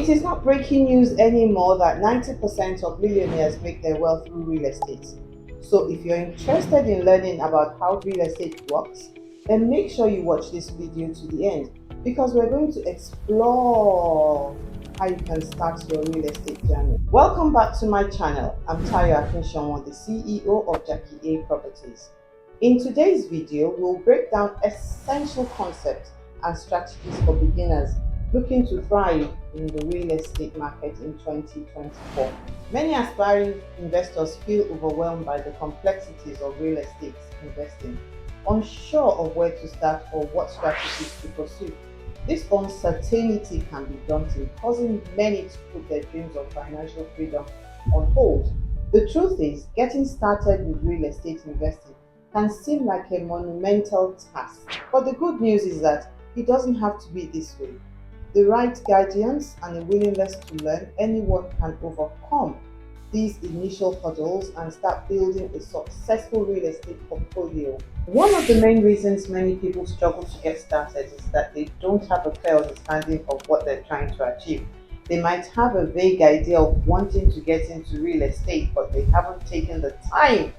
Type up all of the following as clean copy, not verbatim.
It is not breaking news anymore that 90% of millionaires make their wealth through real estate. So if you're interested in learning about how real estate works, then make sure you watch this video to the end because we're going to explore how you can start your real estate journey. Welcome back to my channel. I'm Tayo Akinshonwo, the CEO of Jackie A Properties. In today's video, we'll break down essential concepts and strategies for beginners looking to thrive in the real estate market in 2024. Many aspiring investors feel overwhelmed by the complexities of real estate investing, unsure of where to start or what strategies to pursue. This uncertainty can be daunting, causing many to put their dreams of financial freedom on hold. The truth is, getting started with real estate investing can seem like a monumental task, but the good news is that it doesn't have to be this way. The right guidance and a willingness to learn, anyone can overcome these initial hurdles and start building a successful real estate portfolio. One of the main reasons many people struggle to get started is that they don't have a clear understanding of what they're trying to achieve. They might have a vague idea of wanting to get into real estate, but they haven't taken the time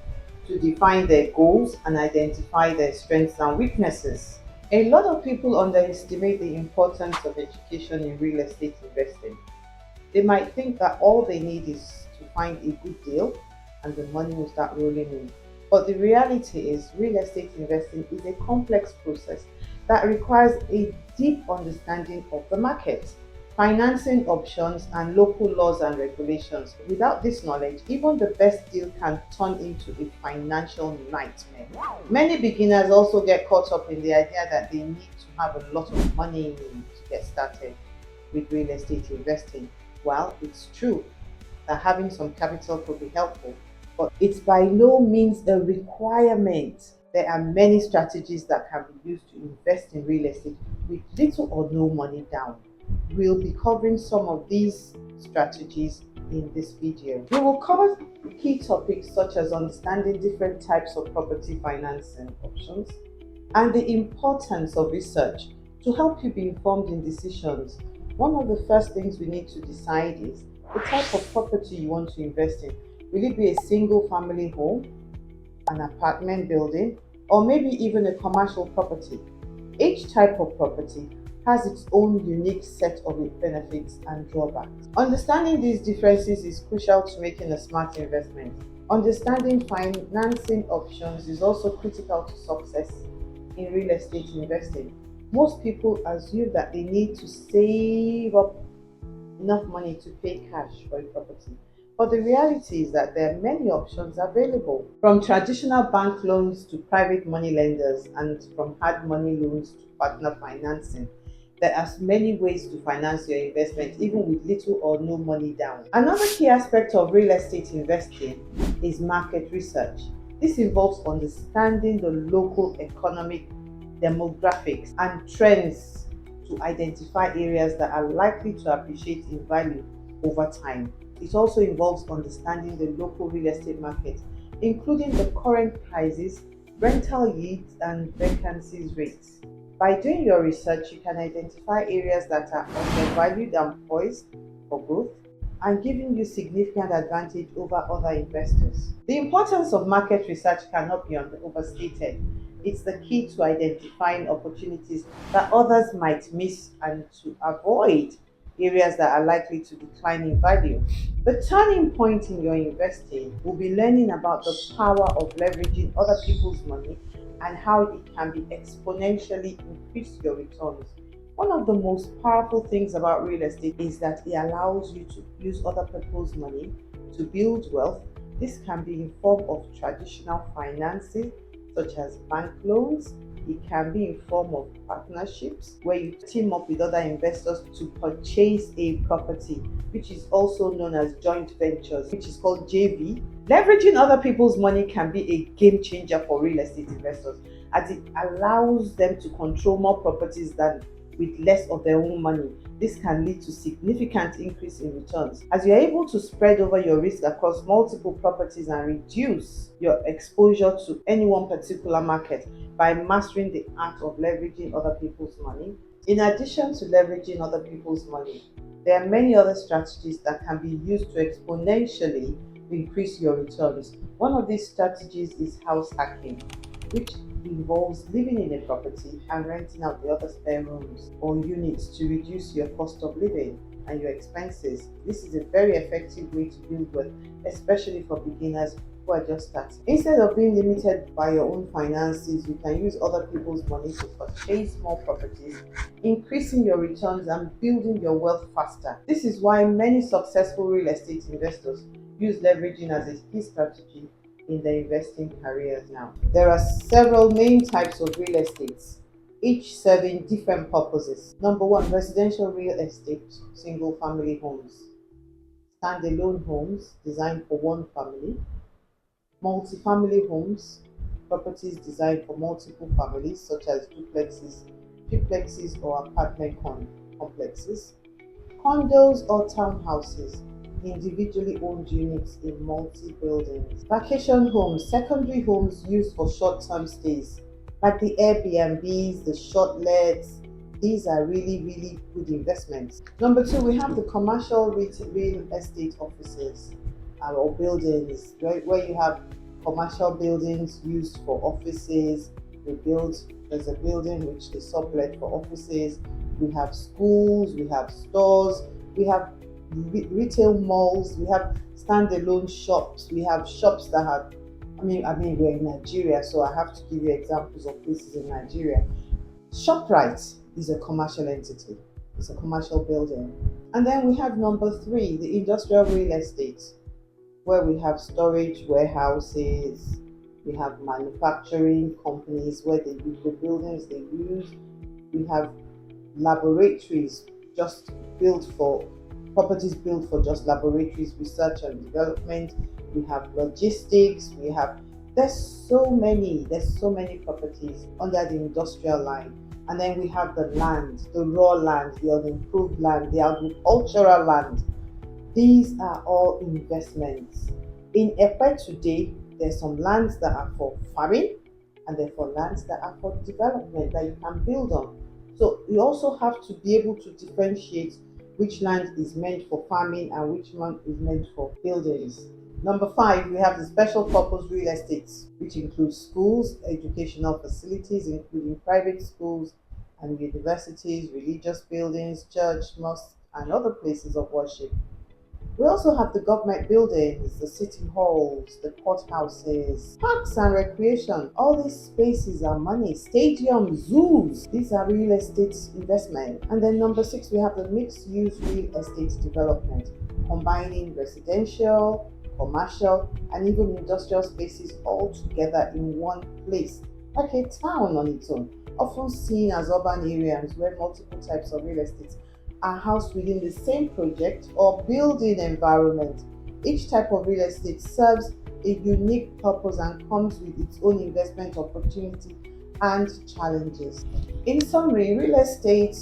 to define their goals and identify their strengths and weaknesses. A lot of people underestimate the importance of education in real estate investing. They might think that all they need is to find a good deal and the money will start rolling in. But the reality is, real estate investing is a complex process that requires a deep understanding of the market, financing options, and local laws and regulations. Without this knowledge, even the best deal can turn into a financial nightmare. Many beginners also get caught up in the idea that they need to have a lot of money to get started with real estate investing. While it's true that having some capital could be helpful, but it's by no means a requirement. There are many strategies that can be used to invest in real estate with little or no money down. We'll be covering some of these strategies in this video. We will cover key topics such as understanding different types of property financing options and the importance of research to help you be informed in decisions. One of the first things we need to decide is the type of property you want to invest in. Will it be a single family home, an apartment building, or maybe even a commercial property? Each type of property has its own unique set of benefits and drawbacks. Understanding these differences is crucial to making a smart investment. Understanding financing options is also critical to success in real estate investing. Most people assume that they need to save up enough money to pay cash for a property. But the reality is that there are many options available, from traditional bank loans to private money lenders and from hard money loans to partner financing. There are many ways to finance your investment even with little or no money down. Another key aspect of real estate investing is market research. This involves understanding the local economic demographics and trends to identify areas that are likely to appreciate in value over time. It also involves understanding the local real estate market, including the current prices, rental yields, and vacancies rates. By doing your research, you can identify areas that are undervalued and poised for growth and giving you significant advantage over other investors. The importance of market research cannot be overstated. It's the key to identifying opportunities that others might miss and to avoid areas that are likely to decline in value. The turning point in your investing will be learning about the power of leveraging other people's money and how it can be exponentially increase your returns. One of the most powerful things about real estate is that it allows you to use other people's money to build wealth. This can be in form of traditional financing such as bank loans. It can be in form of partnerships where you team up with other investors to purchase a property, which is also known as joint ventures, which is called JV. Leveraging other people's money can be a game changer for real estate investors as it allows them to control more properties than with less of their own money. This can lead to significant increase in returns as you're able to spread over your risk across multiple properties and reduce your exposure to any one particular market by mastering the art of leveraging other people's money. In addition to leveraging other people's money, There are many other strategies that can be used to exponentially increase your returns. One of these strategies is house hacking, which involves living in a property and renting out the other spare rooms or units to reduce your cost of living and your expenses. This is a very effective way to build wealth, especially for beginners who are just starting. Instead of being limited by your own finances, you can use other people's money to purchase more properties, increasing your returns and building your wealth faster. This is why many successful real estate investors use leveraging as a key strategy in their investing careers now. There are several main types of real estate, each serving different purposes. Number one, residential real estate, single family homes, standalone homes designed for one family, multi-family homes, properties designed for multiple families such as duplexes or apartment complexes, condos or townhouses, individually owned units in multi-buildings. Vacation homes, secondary homes used for short-term stays, like the Airbnbs, the shortlets. These are really good investments. Number two, we have the commercial real estate offices or buildings, where you have commercial buildings used for offices. There's a building which they sublet for offices. We have schools, we have stores, we have retail malls, we have standalone shops, we have shops that have, we're in Nigeria, so I have to give you examples of places in Nigeria. ShopRite is a commercial entity, it's a commercial building. And then we have number three, the industrial real estate, where we have storage warehouses, we have manufacturing companies where they use the buildings they use, we have laboratories just built for properties built for just laboratories, research and development. We have logistics, there's so many properties under the industrial line. And then we have the land, the raw land, the unimproved land, the agricultural land. These are all investments. In Epe today, there's some lands that are for farming and therefore lands that are for development that you can build on. So you also have to be able to differentiate which land is meant for farming and which one is meant for buildings. Number five, we have the special purpose real estate, which includes schools, educational facilities, including private schools and universities, religious buildings, church, mosques, and other places of worship. We also have the government buildings, the city halls, the courthouses, parks and recreation. All these spaces are money. Stadiums, zoos, these are real estate investment. And then number six, we have the mixed use real estate development, combining residential, commercial, and even industrial spaces all together in one place, like a town on its own, often seen as urban areas where multiple types of real estate are housed within the same project or building environment. Each type of real estate serves a unique purpose and comes with its own investment opportunity and challenges. In summary, real estate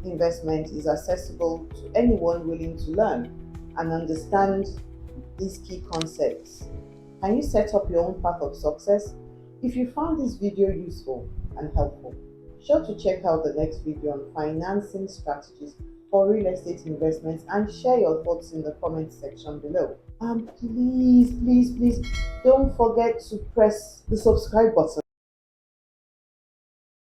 investment is accessible to anyone willing to learn and understand these key concepts. Can you set up your own path of success? If you found this video useful and helpful, sure to check out the next video on financing strategies for real estate investments and share your thoughts in the comment section below. And please don't forget to press the subscribe button.